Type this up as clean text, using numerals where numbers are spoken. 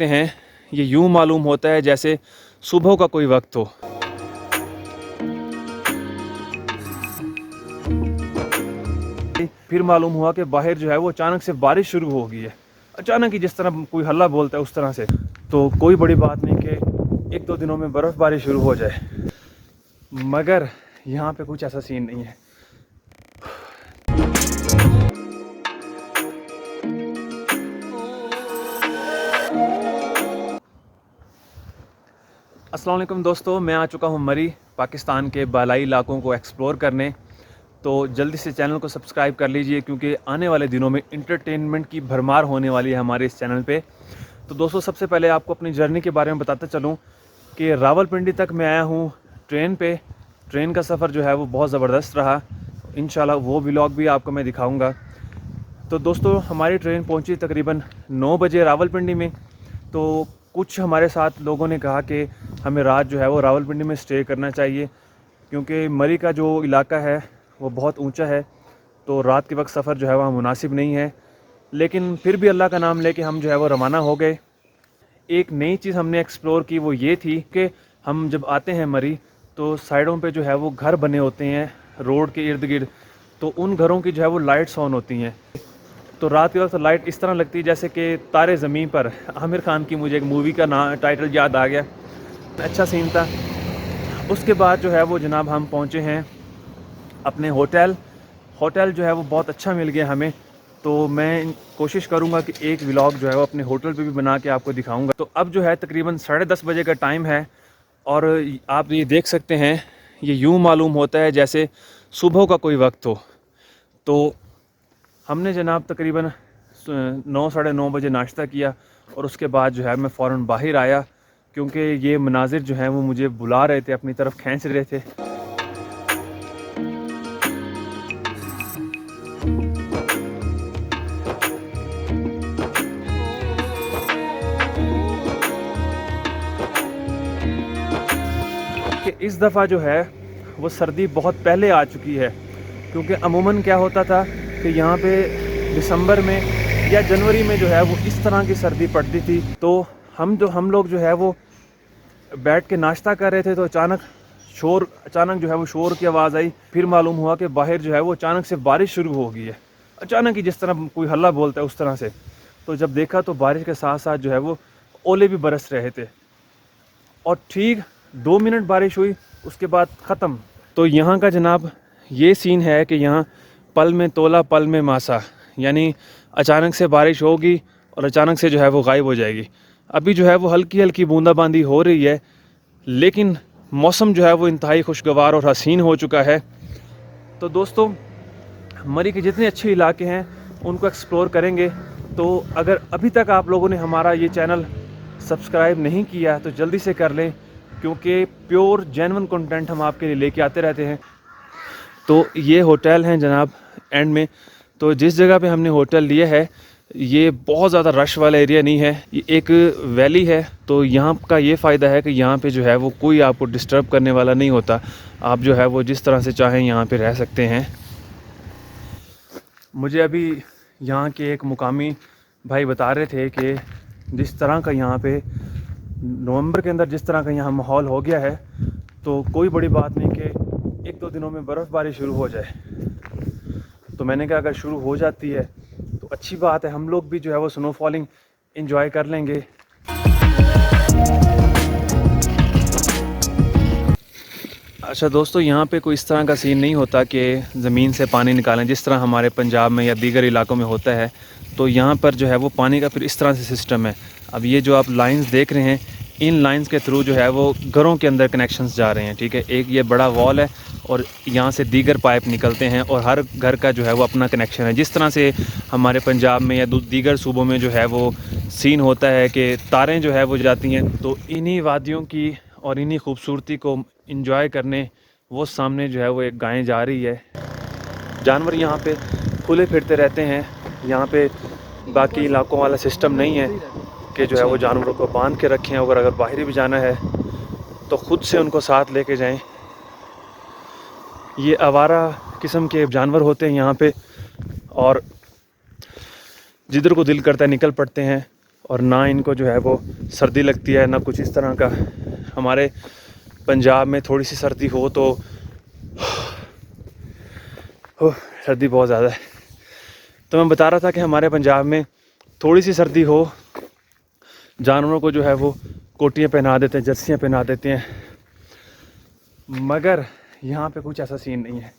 हैं ये यूं मालूम होता है जैसे सुबह का कोई वक्त हो। फिर मालूम हुआ कि बाहर जो है वो अचानक से बारिश शुरू हो गई है। अचानक ही जिस तरह कोई हल्ला बोलता है उस तरह से। तो कोई बड़ी बात नहीं कि एक दो दिनों में बर्फ़बारी शुरू हो जाए, मगर यहाँ पे कुछ ऐसा सीन नहीं है। अस्सलाम वालेकुम दोस्तों, मैं आ चुका हूँ मरी, पाकिस्तान के बालाई इलाकों को एक्सप्लोर करने। तो जल्दी से चैनल को सब्सक्राइब कर लीजिए क्योंकि आने वाले दिनों में इंटरटेनमेंट की भरमार होने वाली है हमारे इस चैनल पे। तो दोस्तों, सबसे पहले आपको अपनी जर्नी के बारे में बताता चलूँ कि रावलपिंडी तक मैं आया हूँ ट्रेन पे। ट्रेन का सफ़र जो है वो बहुत ज़बरदस्त रहा। इंशाल्लाह वो व्लॉग भी आपको मैं दिखाऊँगा। तो दोस्तों, हमारी ट्रेन पहुँची तकरीबन 9 बजे रावलपिंडी में। तो कुछ हमारे साथ लोगों ने कहा कि हमें रात जो है वो रावलपिंडी में स्टे करना चाहिए क्योंकि मरी का जो इलाका है वो बहुत ऊंचा है, तो रात के वक्त सफ़र जो है वहाँ मुनासिब नहीं है। लेकिन फिर भी अल्लाह का नाम लेके हम जो है वो रवाना हो गए। एक नई चीज़ हमने एक्सप्लोर की, वो ये थी कि हम जब आते हैं मरी तो साइडों पे जो है वो घर बने होते हैं रोड के इर्द गिर्द। तो उन घरों की जो है वो लाइट्स ऑन होती हैं। तो रात के वक्त लाइट इस तरह लगती है जैसे कि तारे ज़मीन पर। आमिर खान की मुझे एक मूवी का नाम टाइटल याद आ गया, अच्छा सीन था। उसके बाद जो है वो जनाब हम पहुँचे हैं अपने होटल जो है वो बहुत अच्छा मिल गया हमें। तो मैं कोशिश करूँगा कि एक व्लॉग जो है वो अपने होटल पे भी बना के आपको दिखाऊँगा। तो अब जो है तकरीबन 10:30 बजे का टाइम है और आप ये देख सकते हैं ये यूं मालूम होता है जैसे सुबह का कोई वक्त हो। तो हमने जनाब तकरीबन 9 साढ़े 9 बजे नाश्ता किया और उसके बाद जो है मैं फ़ौरन बाहर आया क्योंकि ये मनाजिर जो हैं वो मुझे बुला रहे थे, अपनी तरफ खींच रहे थे। कि इस दफ़ा जो है वो सर्दी बहुत पहले आ चुकी है क्योंकि अमूमन क्या होता था कि यहाँ पे दिसंबर में या जनवरी में जो है वो इस तरह की सर्दी पड़ती थी। तो हम लोग जो है वो बैठ के नाश्ता कर रहे थे तो अचानक जो है वो शोर की आवाज़ आई। फिर मालूम हुआ कि बाहर जो है वो अचानक से बारिश शुरू हो गई है। अचानक ही जिस तरह कोई हल्ला बोलता है उस तरह से। तो जब देखा तो बारिश के साथ साथ जो है वो ओले भी बरस रहे थे और ठीक 2 मिनट बारिश हुई, उसके बाद ख़त्म। तो यहाँ का जनाब ये सीन है कि यहाँ पल में तोला पल में मासा, यानी अचानक से बारिश होगी और अचानक से जो है वो गायब हो जाएगी। अभी जो है वो हल्की हल्की बूंदाबांदी हो रही है, लेकिन मौसम जो है वो इंतहाई खुशगवार और हसीन हो चुका है। तो दोस्तों, मरी के जितने अच्छे इलाके हैं उनको एक्सप्लोर करेंगे। तो अगर अभी तक आप लोगों ने हमारा ये चैनल सब्सक्राइब नहीं किया तो जल्दी से कर लें क्योंकि प्योर जेन्युइन कंटेंट हम आपके लिए लेके आते रहते हैं। तो ये होटल हैं जनाब एंड में। तो जिस जगह पे हमने होटल लिया है ये बहुत ज़्यादा रश वाला एरिया नहीं है, ये एक वैली है। तो यहाँ का ये फ़ायदा है कि यहाँ पे जो है वो कोई आपको डिस्टर्ब करने वाला नहीं होता। आप जो है वो जिस तरह से चाहें यहाँ पे रह सकते हैं। मुझे अभी यहाँ के एक मुकामी भाई बता रहे थे कि जिस तरह का यहाँ पे नवंबर के अंदर जिस तरह का यहाँ माहौल हो गया है तो कोई बड़ी बात नहीं कि एक दो दिनों में बर्फ़बारी शुरू हो जाए। तो मैंने कहा अगर शुरू हो जाती है तो अच्छी बात है, हम लोग भी जो है वो स्नोफॉलिंग एंजॉय कर लेंगे। अच्छा दोस्तों, यहाँ पे कोई इस तरह का सीन नहीं होता कि ज़मीन से पानी निकालें जिस तरह हमारे पंजाब में या दीगर इलाकों में होता है। तो यहाँ पर जो है वो पानी का फिर इस तरह से सिस्टम है। अब ये जो आप लाइंस देख रहे हैं, इन लाइंस के थ्रू जो है वो घरों के अंदर कनेक्शंस जा रहे हैं, ठीक है। एक ये बड़ा वॉल है और यहाँ से दीगर पाइप निकलते हैं और हर घर का जो है वो अपना कनेक्शन है। जिस तरह से हमारे पंजाब में या दीगर सूबों में जो है वो सीन होता है कि तारें जो है वो जाती हैं। तो इन्हीं वादियों की और इन्हीं खूबसूरती को इंजॉय करने वो सामने जो है वो एक गाय जा रही है। जानवर यहाँ पे खुले फिरते रहते हैं। यहाँ पे बाकी इलाकों वाला सिस्टम नहीं है कि जो है वो जानवरों को बांध के रखें, और अगर बाहर भी जाना है तो ख़ुद से उनको साथ लेके जाएं। ये आवारा किस्म के जानवर होते हैं यहाँ पे और जिधर को दिल करता है निकल पड़ते हैं और ना इनको जो है वो सर्दी लगती है, ना कुछ इस तरह का। हमारे पंजाब में थोड़ी सी सर्दी हो तो सर्दी बहुत ज़्यादा है। तो मैं बता रहा था कि हमारे पंजाब में थोड़ी सी सर्दी हो, जानवरों को जो है वो कोटियाँ पहना देते हैं, जर्सियाँ पहना देते हैं, मगर यहाँ पे कुछ ऐसा सीन नहीं है।